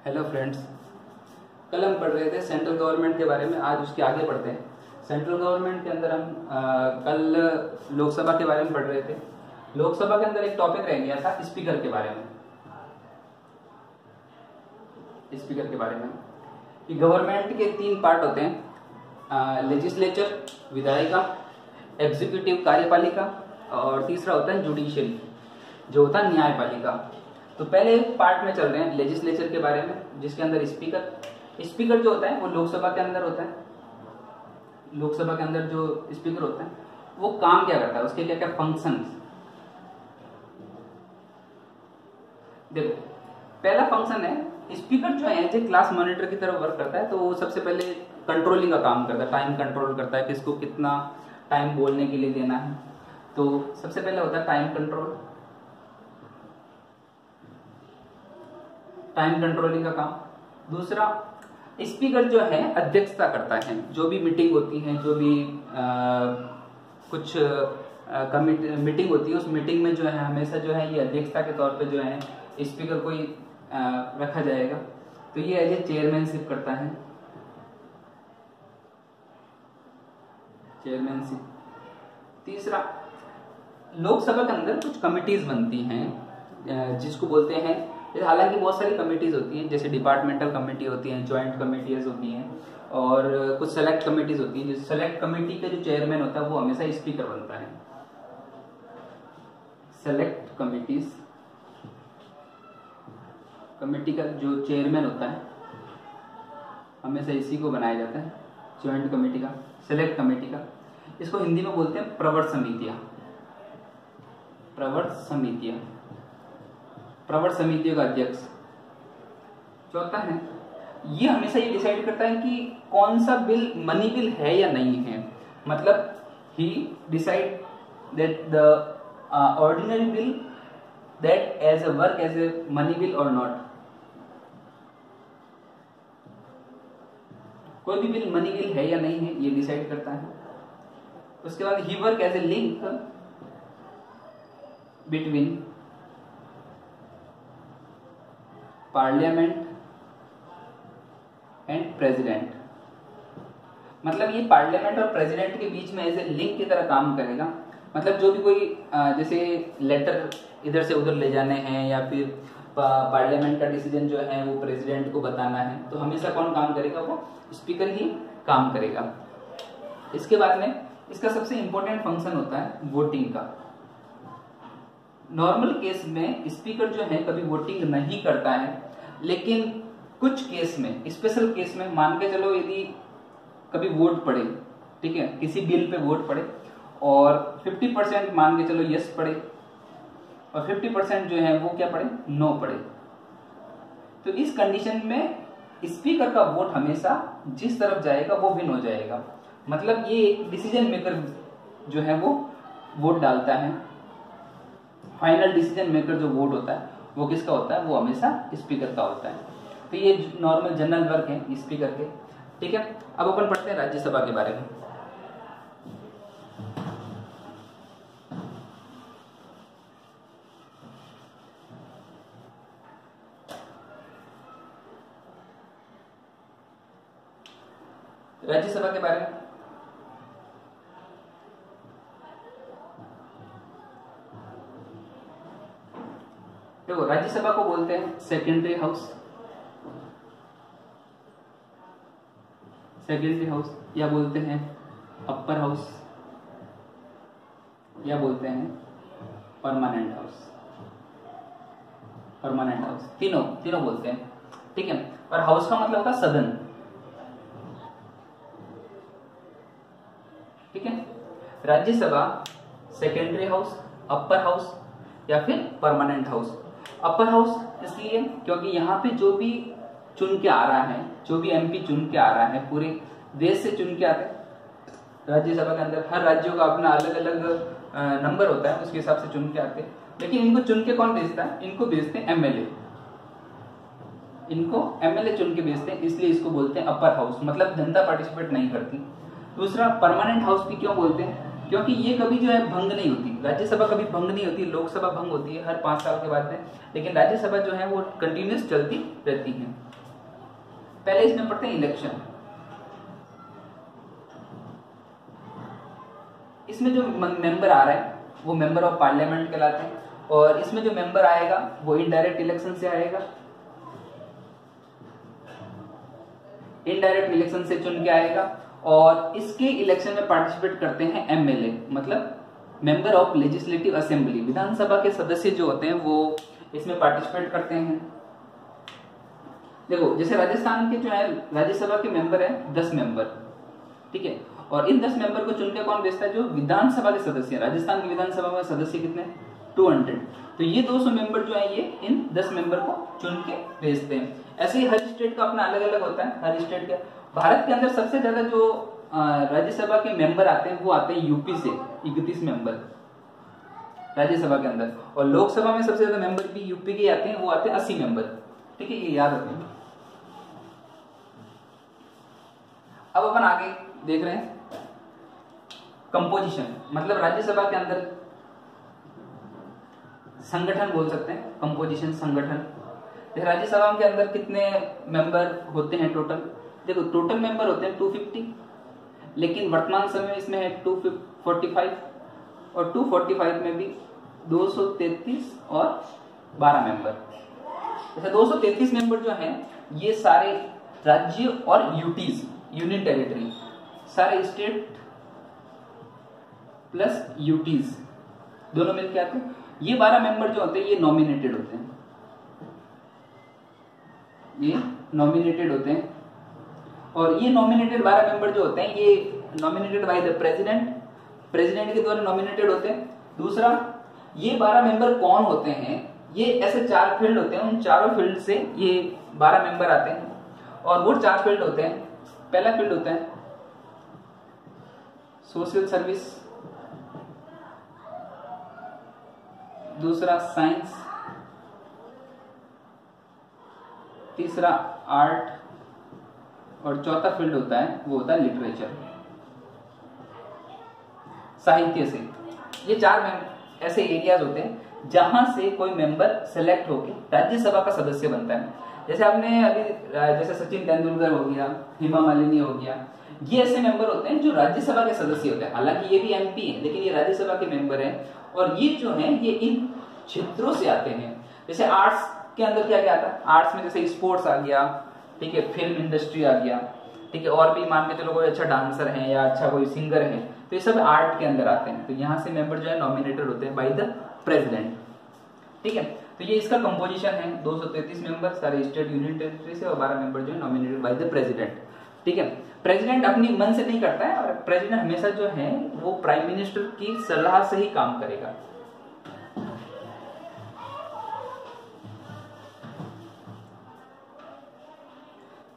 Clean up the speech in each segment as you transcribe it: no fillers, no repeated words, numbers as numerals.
Hello friends, कल हम पढ़ रहे थे सेंट्रल गवर्नमेंट के बारे में। आज उसके आगे पढ़ते हैं। सेंट्रल गवर्नमेंट के अंदर हम कल लोकसभा के बारे में पढ़ रहे थे। लोकसभा के अंदर एक टॉपिक रह गया था स्पीकर के बारे में। स्पीकर के बारे में कि गवर्नमेंट के 3 पार्ट होते हैं, लेजिस्लेचर विधायिका, एग्जीक्यूटिव कार्यपालिका और तीसरा होता है जुडिशियरी जो होता है न्यायपालिका। तो पहले पार्ट में चल रहे हैं लेजिस्लेचर के बारे में, जिसके अंदर स्पीकर जो होता है वो लोकसभा के अंदर होता है। लोकसभा के अंदर जो स्पीकर होता है वो काम क्या करता है, उसके क्या क्या फंक्शंस। देखो, पहला फंक्शन है स्पीकर जो है जो क्लास मॉनिटर की तरह वर्क करता है। तो वो सबसे पहले कंट्रोलिंग का काम करता है, टाइम कंट्रोल करता है, किसको कितना टाइम बोलने के लिए देना है। तो सबसे पहले होता है टाइम कंट्रोल, टाइम कंट्रोलिंग का काम। दूसरा, स्पीकर जो है अध्यक्षता करता है, जो भी मीटिंग होती है, जो भी कुछ मीटिंग होती है, उस मीटिंग में जो है हमेशा जो है ये अध्यक्षता के तौर पे जो है स्पीकर को ही रखा जाएगा। तो ये एज ए चेयरमैनशिप करता है, चेयरमैनशिप। तीसरा, लोकसभा के अंदर कुछ कमिटीज बनती हैं जिसको बोलते हैं, हालांकि बहुत सारी कमिटीज होती हैं, जैसे डिपार्टमेंटल कमेटी होती हैं, ज्वाइंट कमेटीज होती हैं और कुछ सेलेक्ट कमिटीज होती हैं। सेलेक्ट कमेटी का जो चेयरमैन होता है वो हमेशा स्पीकर बनता है। सेलेक्ट कमिटीज कमेटी का जो चेयरमैन होता है हमेशा इसी को बनाया जाता है, ज्वाइंट कमेटी का, सेलेक्ट कमेटी का। इसको हिंदी में बोलते हैं प्रवर समितियां। प्रवर समितियां, प्रवर समितियों का अध्यक्ष जो होता है ये हमेशा ये डिसाइड करता है कि कौन सा बिल मनी बिल है या नहीं है। मतलब he decide that the ordinary bill that as a work as a money bill और नॉट। कोई भी बिल मनी बिल है या नहीं है ये डिसाइड करता है। उसके बाद ही work as a link between parliament and president. मतलब ये पार्लियामेंट और प्रेसिडेंट के बीच में एज ए लिंक की तरह काम करेगा। मतलब जो भी कोई जैसे लेटर इधर से उधर ले जाने हैं या फिर पार्लियामेंट का डिसीजन जो है वो प्रेसिडेंट को बताना है, तो हमेशा कौन काम करेगा, वो स्पीकर ही काम करेगा। इसके बाद में इसका सबसे इंपॉर्टेंट फंक्शन होता है वोटिंग का। नॉर्मल केस में स्पीकर जो है कभी वोटिंग नहीं करता है, लेकिन कुछ केस में, स्पेशल केस में, मान के चलो यदि कभी वोट पड़े, ठीक है, किसी बिल पे वोट पड़े और 50% मान के चलो यस पड़े और 50% जो है वो क्या पड़े, नो पड़े, तो इस कंडीशन में स्पीकर का वोट हमेशा जिस तरफ जाएगा वो विन हो जाएगा। मतलब ये एक डिसीजन मेकर जो है वो वोट डालता है। फाइनल डिसीजन मेकर जो वोट होता है वो किसका होता है, वो हमेशा स्पीकर का होता है। तो ये नॉर्मल जनरल वर्क है स्पीकर के, ठीक है। अब अपन पढ़ते हैं राज्यसभा के बारे में। राज्यसभा के बारे में देखो, राज्यसभा को बोलते हैं सेकेंडरी हाउस, सेकेंडरी हाउस, या बोलते हैं अपर हाउस, या बोलते हैं परमानेंट हाउस। परमानेंट हाउस, तीनों बोलते हैं, ठीक है। और हाउस का मतलब होता है सदन, ठीक है। Rajya Sabha secondary house, upper house या फिर परमानेंट हाउस। अपर हाउस इसलिए क्योंकि यहाँ पे जो भी चुन के आ रहा है, जो भी एमपी चुन के आ रहा है, पूरे देश से चुन के आते हैं। राज्यसभा के अंदर हर राज्यों का अपना अलग अलग नंबर होता है, उसके हिसाब से चुन के आते हैं। लेकिन इनको चुन के कौन भेजता है, इनको भेजते हैं एमएलए। इनको एमएलए चुन के भेजते हैं, इसलिए इसको बोलते हैं अपर हाउस। मतलब जनता पार्टिसिपेट नहीं करती। दूसरा, परमानेंट हाउस भी क्यों बोलते हैं, क्योंकि ये कभी जो है भंग नहीं होती, राज्यसभा कभी भंग नहीं होती, लोकसभा भंग होती है हर 5 साल के बाद में, लेकिन राज्यसभा जो है वो कंटिन्यूस चलती रहती है। पहले इसमें पढ़ते हैं इलेक्शन। इसमें जो मेंबर आ रहा है वो मेंबर ऑफ पार्लियामेंट कहलाते हैं, और इसमें जो मेंबर आएगा वो इनडायरेक्ट इलेक्शन से आएगा, इनडायरेक्ट इलेक्शन से चुन के आएगा, और इसके इलेक्शन में पार्टिसिपेट करते हैं एमएलए, मतलब मेंबर ऑफ लेजिस्लेटिव असेंबली, विधानसभा के सदस्य जो होते हैं वो इसमें पार्टिसिपेट करते हैं। देखो जैसे राजस्थान के जो है राज्यसभा के मेंबर है 10 मेंबर, ठीक है, और इन 10 मेंबर को चुन के कौन भेजता है, जो विधानसभा के सदस्य। राजस्थान की विधानसभा में सदस्य कितने, 200, तो ये 200 मेंबर जो है ये इन 10 मेंबर को चुन के भेजते हैं। ऐसे ही हर स्टेट का अपना अलग अलग होता है, हर स्टेट का। भारत के अंदर सबसे ज्यादा जो राज्यसभा के मेंबर आते हैं वो आते हैं यूपी से, 31 मेंबर राज्यसभा के अंदर, और लोकसभा में सबसे ज्यादा मेंबर भी यूपी के आते हैं, वो आते हैं 80 मेंबर, ठीक है, ये याद रखें। अब अपन आगे देख रहे हैं कंपोजिशन, मतलब राज्यसभा के अंदर संगठन बोल सकते हैं, कंपोजिशन संगठन। राज्यसभा के अंदर कितने मेंबर होते हैं टोटल, देखो टोटल मेंबर होते हैं 250, लेकिन वर्तमान समय में इसमें है 245, और 245 में भी 233 और 12 मेंबर। जैसे 233 मेंबर जो हैं ये सारे राज्य और यूटीज, यूनियन टेरिटरी, सारे स्टेट प्लस यूटीज दोनों मिलकर आते हैं। ये 12 मेंबर जो होते हैं ये नॉमिनेटेड होते हैं, ये नॉमिनेटेड होते हैं, और ये नॉमिनेटेड 12 मेंबर जो होते हैं ये nominated by the president, president के द्वारा नॉमिनेटेड होते हैं। दूसरा, ये 12 मेंबर कौन होते हैं, ये ऐसे 4 फील्ड होते हैं, उन चारों फील्ड से ये 12 मेंबर आते हैं, और वो 4 फील्ड होते हैं। पहला फील्ड होता है सोशल सर्विस, दूसरा साइंस, तीसरा आर्ट, और चौथा फील्ड होता है वो होता है लिटरेचर, साहित्य से। ये 4 ऐसे एरियाज होते हैं जहां से कोई मेंबर सेलेक्ट होकर राज्यसभा का सदस्य बनता है। जैसे आपने अभी जैसे सचिन तेंदुलकर हो गया, हेमा मालिनी हो गया, ये ऐसे मेंबर होते हैं जो राज्यसभा के सदस्य होते हैं। हालांकि ये भी एमपी है, लेकिन ये राज्यसभा के मेंबर हैं, और ये जो है ये इन क्षेत्रों से आते हैं। जैसे आर्ट्स के अंदर क्या क्या आता है, आर्ट्स में जैसे स्पोर्ट्स आ गया, ठीक है, फिल्म इंडस्ट्री आ गया, ठीक है, और भी मान के चलो कोई अच्छा डांसर है या अच्छा कोई सिंगर है, तो ये सब आर्ट के अंदर आते हैं। तो यहाँ से मेंबर जो है नॉमिनेटेड होते हैं बाय द प्रेसिडेंट, ठीक है। तो ये इसका कंपोजिशन है, 233 मेंबर सारे स्टेट यूनियन टेरिटरी से, और 12 मेंबर जो है नॉमिनेटेड बाय द प्रेसिडेंट, ठीक है। प्रेसिडेंट अपनी मन से नहीं करता है, और प्रेसिडेंट हमेशा जो है वो प्राइम मिनिस्टर की सलाह से ही काम करेगा।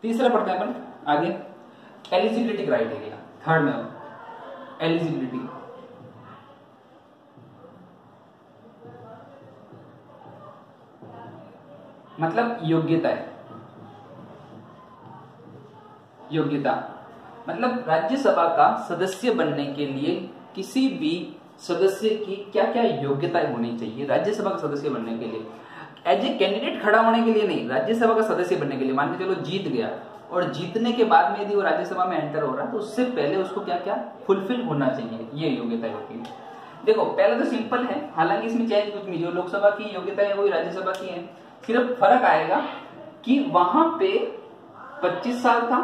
तीसरा पढ़ते हैं अपन आगे, एलिजिबिलिटी क्राइटेरिया। थर्ड में एलिजिबिलिटी, मतलब योग्यता है। योग्यता मतलब राज्यसभा का सदस्य बनने के लिए किसी भी सदस्य की क्या क्या योग्यताएं होनी चाहिए राज्यसभा का सदस्य बनने के लिए। एज ए कैंडिडेट खड़ा होने के लिए नहीं, राज्यसभा का सदस्य बनने के लिए। मान के चलो जीत गया, और जीतने के बाद में यदि वो राज्यसभा में एंटर हो रहा है तो उससे पहले उसको क्या क्या फुलफिल होना चाहिए, ये योग्यता होती है। देखो पहले तो सिंपल है, हालांकि इसमें चेंज कुछ नहीं, जो लोकसभा की योग्यता है वही राज्यसभा की है। सिर्फ फर्क आएगा कि वहां पे 25 साल था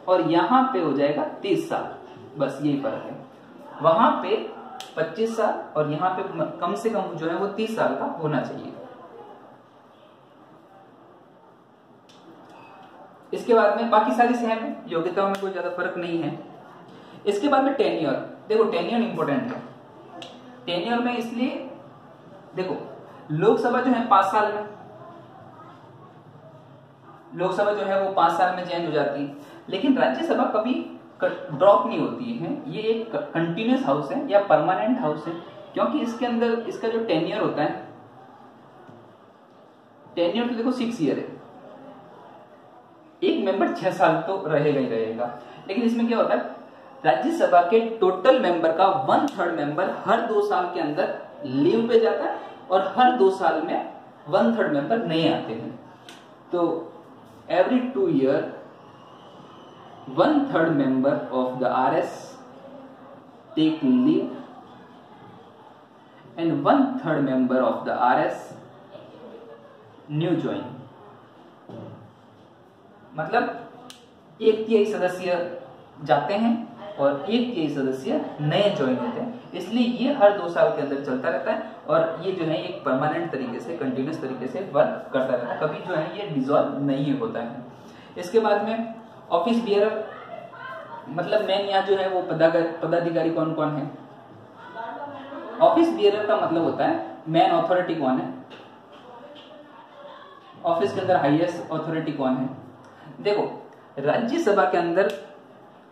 और यहां पे हो जाएगा 30 साल, बस यही फर्क है। वहां पे 25 साल और यहाँ पे कम से कम जो है वो 30 साल का होना चाहिए। इसके बाद में बाकी सारी सेम है, योग्यताओं में कोई ज्यादा फर्क नहीं है। इसके बाद में टेन्योर, देखो टेन्योर इंपॉर्टेंट है। टेन्योर में इसलिए देखो लोकसभा जो है 5 साल में, लोकसभा जो है वो 5 साल में चेंज हो जाती है, लेकिन राज्यसभा कभी ड्रॉप नहीं होती है। ये एक कंटिन्यूस हाउस है या परमानेंट हाउस है, क्योंकि इसके अंदर इसका जो टेन्योर होता है, टेन्योर तो देखो 6 ईयर है, एक मेंबर 6 साल तो रहेगा ही रहेगा। लेकिन इसमें क्या होता है, राज्यसभा के टोटल मेंबर का 1/3 मेंबर हर 2 साल के अंदर लीव पे जाता है और हर 2 साल में 1/3 मेंबर नए आते हैं। तो every 2 year 1/3 member of the RS take leave and 1/3 member of the RS new join। मतलब 1/3 सदस्य जाते हैं और 1/3 सदस्य नए ज्वाइन होते हैं। इसलिए ये हर 2 साल के अंदर चलता रहता है और ये जो है एक परमानेंट तरीके से, कंटिन्यूस तरीके से वर्क करता रहता है, कभी जो है ये डिसॉल्व नहीं होता है। इसके बाद में ऑफिस बियरर, मतलब मेन यहाँ जो है वो पदाधिकारी कौन कौन है। ऑफिस बियरर का मतलब होता है मेन अथॉरिटी कौन है, ऑफिस के अंदर हाईएस्ट अथॉरिटी कौन है। देखो राज्यसभा के अंदर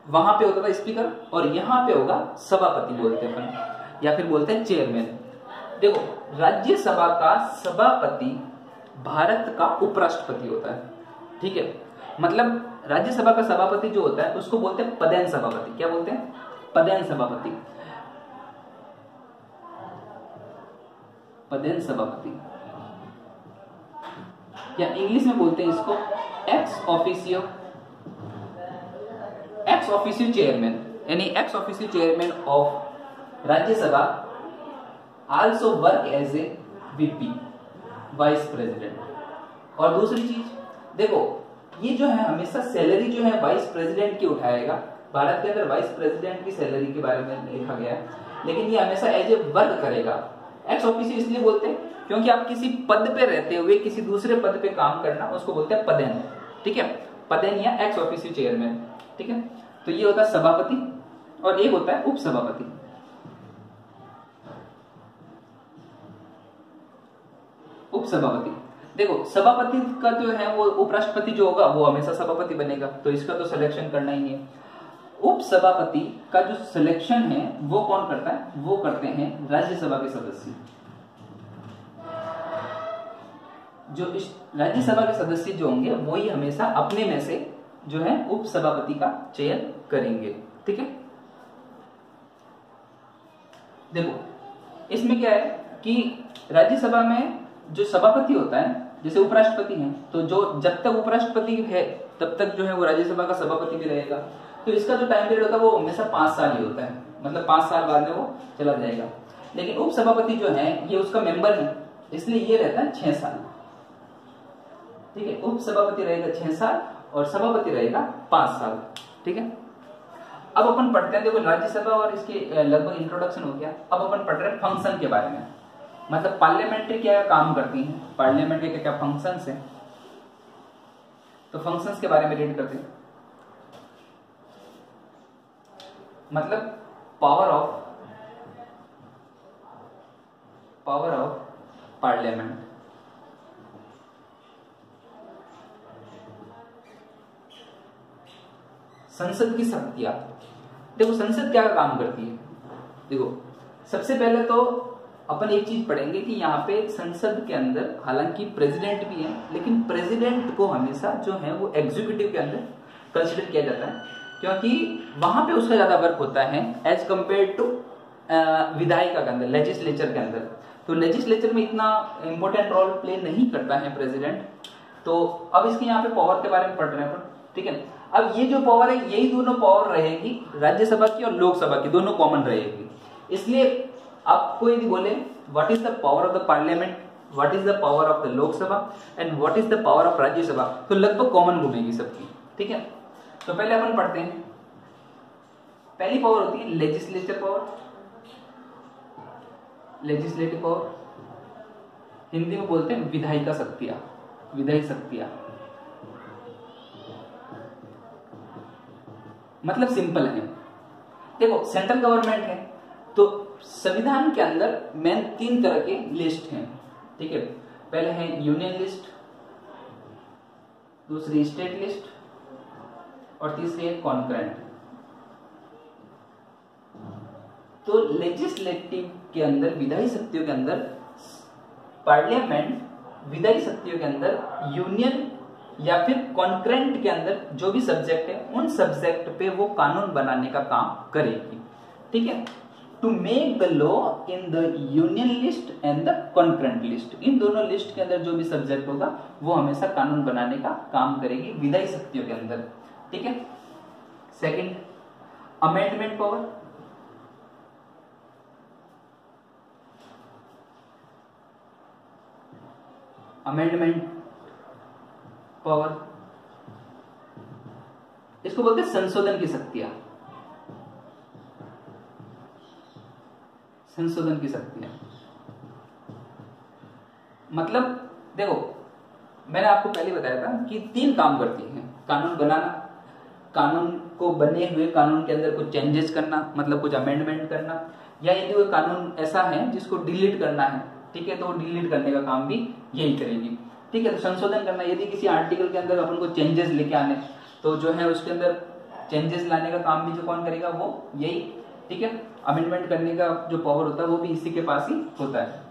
वहां पे होता था स्पीकर और यहाँ पे होगा सभापति बोलते हैं अपन, या फिर बोलते हैं चेयरमैन। देखो राज्यसभा का सभापति भारत का उपराष्ट्रपति होता है, ठीक है। मतलब राज्यसभा का सभापति जो होता है उसको बोलते हैं पदेन सभापति। क्या बोलते हैं? पदेन सभापति। पदेन सभापति, या इंग्लिश में बोलते हैं इसको एक्स ऑफिशियो चेयरमैन, यानी ex officio chairman of Rajya Sabha also work as a VP, vice president. और दूसरी चीज देखो, ये जो है हमेशा सैलरी जो है वाइस प्रेसिडेंट की उठाएगा। भारत के अंदर वाइस प्रेसिडेंट की सैलरी के बारे में लिखा गया है, लेकिन ये हमेशा एज ए वर्क करेगा। एक्स ऑफिशियो इसलिए बोलते हैं क्योंकि आप किसी पद पे रहते हुए किसी दूसरे पद पे काम करना, उसको बोलते हैं पदेन, ठीक है। पदेन या एक्स ऑफिशियो चेयरमैन, ठीक है। तो ये होता है सभापति और एक होता है उपसभापति। उपसभापति, देखो सभापति का जो है वो उपराष्ट्रपति जो होगा वो हमेशा सभापति बनेगा, तो इसका तो सिलेक्शन करना ही है। उपसभापति का जो सिलेक्शन है वो कौन करता है? वो करते हैं राज्यसभा के सदस्य। जो राज्यसभा के सदस्य जो होंगे वो ही हमेशा अपने में से जो है उपसभापति का चयन करेंगे, ठीक है। देखो इसमें क्या है कि राज्यसभा में जो सभापति होता है, जैसे उपराष्ट्रपति है, तो जो जब तक उपराष्ट्रपति है तब तक जो है वो राज्यसभा का सभापति भी रहेगा। तो इसका जो टाइम पीरियड होता है वो हमेशा 5 साल ही होता है, मतलब 5 साल बाद में वो चला जाएगा। लेकिन उपसभापति जो है ये उसका मेंबर है, इसलिए ये रहता है 6 साल, ठीक है। उपसभापति रहेगा 6 साल और सभापति रहेगा 5 साल, ठीक है। अब अपन पढ़ते हैं, देखो राज्यसभा और इसके लगभग इंट्रोडक्शन हो गया। अब अपन पढ़ रहे हैं फंक्शन के बारे में, मतलब पार्लियामेंट्री क्या काम करती है, पार्लियामेंट के क्या फंक्शंस हैं। तो फंक्शंस के बारे में रीड करते हैं। मतलब पावर ऑफ पार्लियामेंट। संसद की शक्तियां, देखो संसद क्या काम करती है। देखो सबसे पहले तो अपन एक चीज पढ़ेंगे कि यहाँ पे संसद के अंदर हालांकि प्रेसिडेंट भी है, लेकिन प्रेसिडेंट को हमेशा जो है वो एग्जीक्यूटिव के अंदर कंसिडर किया जाता है, क्योंकि वहां पे उसका ज्यादा वर्क होता है एज कंपेयर टू विधायिका के अंदर, लेजिस्लेचर के अंदर। तो लेजिस्लेचर में इतना इंपॉर्टेंट रोल प्ले नहीं करता है प्रेसिडेंट। तो अब इसके यहाँ पे पावर के बारे में पढ़ रहे हैं, ठीक है। अब ये जो पावर है यही दोनों पावर रहेगी, राज्यसभा की और लोकसभा की, दोनों कॉमन रहेगी। इसलिए आपको यदि बोले what is the power of the parliament, what is the power of the Lok Sabha and what is the power of Rajya Sabha, तो लगभग कॉमन घूमेगी सबकी, ठीक है। तो पहले अपन पढ़ते हैं। पहली पावर होती है legislature power, legislative power, Hindi में बोलते हैं विधायिका शक्तियां, विधायी शक्तियां। मतलब सिंपल है, देखो सेंट्रल गवर्नमेंट है तो संविधान के अंदर मेन 3 तरह के लिस्ट हैं, ठीक है। पहले है यूनियन लिस्ट, दूसरी स्टेट लिस्ट और तीसरी है कॉन्करेंट। तो लेजिस्लेटिव के अंदर, विधायी शक्तियों के अंदर पार्लियामेंट, विधायी शक्तियों के अंदर यूनियन या फिर कॉन्करेंट के अंदर जो भी सब्जेक्ट है उन सब्जेक्ट पे वो कानून बनाने का काम करेगी। ठीक है, to make the law in the union list and the concurrent list, इन दोनों लिस्ट के अंदर जो भी सब्जेक्ट होगा वो हमेशा कानून बनाने का काम करेगी विधायी शक्तियों के अंदर। ठीक है, second amendment power, amendment power इसको बोलते हैं संशोधन की शक्तियां, संशोधन की शक्तियां। मतलब देखो मैंने आपको पहले बताया था कि 3 काम करती हैं, कानून बनाना, कानून को बने हुए कानून के अंदर कुछ चेंजेस करना, मतलब कुछ अमेंडमेंट करना, या यदि कोई कानून ऐसा है जिसको डिलीट करना है, ठीक है, तो डिलीट करने का काम भी यही करेगी। ठीक है, तो संशोधन करना, यदि किसी आर्टिकल के अंदर अपन को चेंजेस लेके आने तो जो है उसके अंदर चेंजेस लाने का काम भी जो कौन करेगा, वो यही। ठीक है, अमेंडमेंट करने का जो पावर होता है वो भी इसी के पास ही होता है।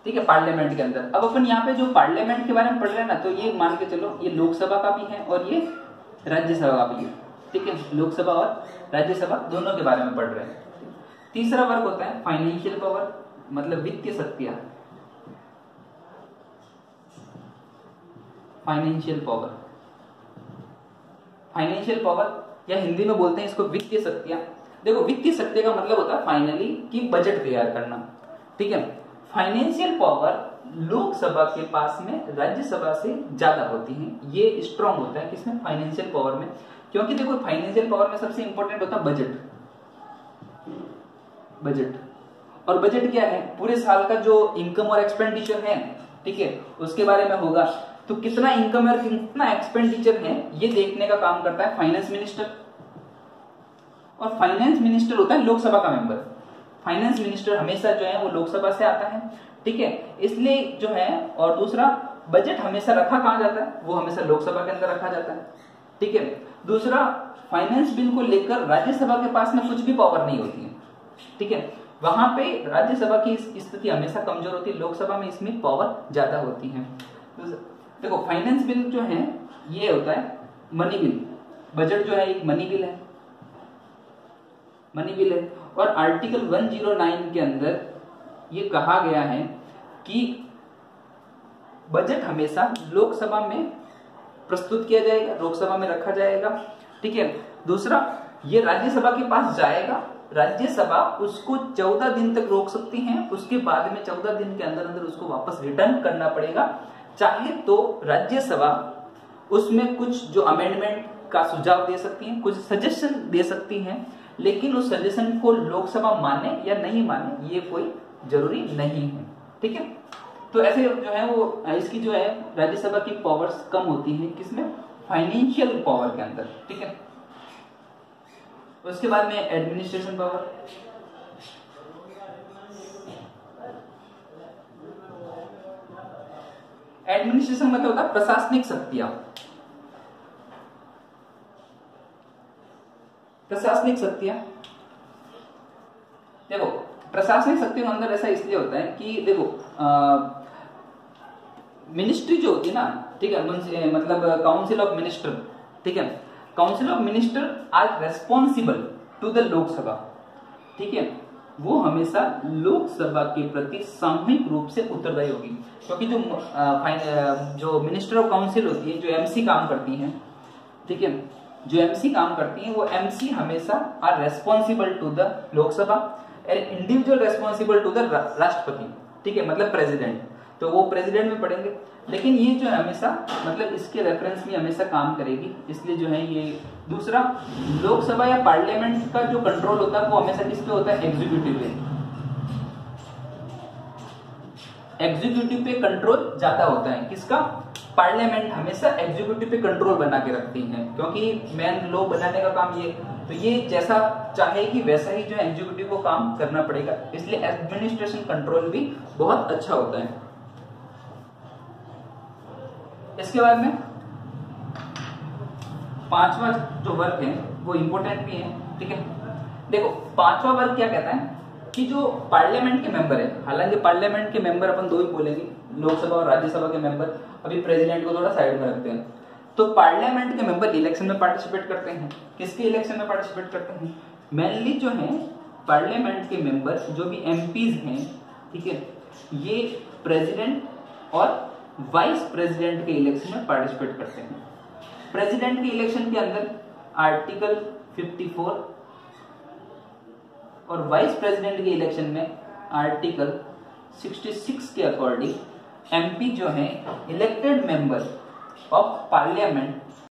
ठीक है, पार्लियामेंट के अंदर अब अपन यहाँ पे जो पार्लियामेंट के बारे में पढ़ रहे हैं ना, तो ये मान के चलो ये लोकसभा का भी है और ये राज्यसभा का भी है। ठीक है, लोकसभा और राज्यसभा दोनों के बारे में पढ़ रहे हैं। तीसरा वर्ग होता है फाइनेंशियल पावर, मतलब वित्तीय शक्तियां, फाइनेंशियल पावर, फाइनेंशियल पावर या हिंदी में बोलते हैं इसको वित्तीय शक्तियां। देखो वित्तीय शक्ति का मतलब होता है फाइनली कि बजट तैयार करना। ठीक है, फाइनेंशियल पावर लोकसभा के पास में राज्यसभा से ज्यादा होती है, ये स्ट्रांग होता है किसमें, फाइनेंशियल पावर में। क्योंकि देखो फाइनेंशियल पावर में सबसे इंपॉर्टेंट होता है बजट, बजट। और बजट क्या है, पूरे साल का जो इनकम और एक्सपेंडिचर है, ठीक है, उसके बारे में होगा। तो कितना इनकम और कितना एक्सपेंडिचर है ये देखने का काम करता है फाइनेंस मिनिस्टर। और फाइनेंस मिनिस्टर होता है लोकसभा का मेंबर। फाइनेंस मिनिस्टर हमेशा जो है वो लोकसभा से आता है। ठीक है, इसलिए जो है, और दूसरा बजट हमेशा रखा कहां जाता है, वो हमेशा लोकसभा के अंदर रखा जाता है। ठीक है, दूसरा फाइनेंस बिल को लेकर राज्यसभा के पास में कुछ भी पावर नहीं होती है। ठीक है, वहां पे राज्यसभा की स्थिति हमेशा कमजोर होती है, लोकसभा में इसमें पावर ज्यादा होती है। देखो फाइनेंस बिल जो है ये होता है मनी बिल, बजट जो है एक मनी बिल है, मनी बिल है। और आर्टिकल 109 के अंदर ये कहा गया है कि बजट हमेशा लोकसभा में प्रस्तुत किया जाएगा, लोकसभा में रखा जाएगा। ठीक है, दूसरा ये राज्यसभा के पास जाएगा, राज्यसभा उसको 14 दिन तक रोक सकती है, उसके बाद में 14 दिन के अंदर अंदर उसको वापस रिटर्न करना पड़ेगा। चाहे तो राज्यसभा उसमें कुछ जो अमेंडमेंट का सुझाव दे सकती है, कुछ सजेशन दे सकती है, लेकिन उस सजेशन को लोकसभा माने या नहीं माने ये कोई जरूरी नहीं है। ठीक है, तो ऐसे जो है वो इसकी जो है राज्यसभा की पावर्स कम होती है किसमें, फाइनेंशियल पावर के अंदर। ठीक है, उसके बाद में एडमिनिस्ट्रेशन पावर। एडमिनिस्ट्रेशन मतलब होता है प्रशासनिक शक्तियां, प्रशासनिक शक्तियां। देखो प्रशासनिक शक्तियों के अंदर ऐसा इसलिए होता है कि देखो मिनिस्ट्री जो होती है ना, ठीक है, मतलब काउंसिल ऑफ मिनिस्टर, ठीक है, council of minister are responsible to the Lok Sabha. ठीक है, वो हमेशा लोकसभा के प्रति सामूहिक रूप से उत्तरदायी होगी, क्योंकि जो मिनिस्टर ऑफ काउंसिल होती है, जो एमसी काम करती हैं, ठीक है, जो एमसी काम करती हैं, वो एमसी हमेशा are responsible to the Lok Sabha, individual responsible to the राष्ट्रपति। ठीक है, मतलब प्रेसिडेंट, तो वो प्रेसिडेंट में पढ़ेंगे। लेकिन ये जो है हमेशा मतलब इसके रेफरेंस में हमेशा काम करेगी, इसलिए जो है ये। दूसरा लोकसभा या पार्लियामेंट का जो कंट्रोल होता है वो हमेशा किस पे होता है, एग्जीक्यूटिव पे। एग्जीक्यूटिव पे कंट्रोल ज्यादा होता है, किसका, पार्लियामेंट हमेशा एग्जीक्यूटिव पे कंट्रोल बना के रखती है, क्योंकि मेन लॉ बनाने का काम ये, तो ये जैसा चाहेगी वैसा ही जो है एग्जीक्यूटिव को काम करना पड़ेगा, इसलिए एडमिनिस्ट्रेशन कंट्रोल भी बहुत अच्छा होता है। इसके बाद में 5वां जो वर्ग है वो इंपॉर्टेंट भी है। ठीक है, देखो 5वां वर्ग क्या कहता है, कि जो पार्लियामेंट के मेंबर है, हालांकि पार्लियामेंट के मेंबर अपन दो ही बोलेंगे, लोकसभा और राज्यसभा के मेंबर, अभी प्रेसिडेंट को थोड़ा साइड में रखते हैं। तो पार्लियामेंट के मेंबर इलेक्शन में पार्टिसिपेट करते हैं। किसके इलेक्शन में पार्टिसिपेट करते हैं? मेनली जो है पार्लियामेंट के मेंबर जो भी एमपीज हैं, ठीक है, ये प्रेसिडेंट और वाइस प्रेसिडेंट के इलेक्शन में पार्टिसिपेट करते हैं। प्रेसिडेंट के इलेक्शन के अंदर आर्टिकल 54 और वाइस प्रेसिडेंट के इलेक्शन में आर्टिकल 66 के अकॉर्डिंग एमपी जो है इलेक्टेड मेंबर ऑफ पार्लियामेंट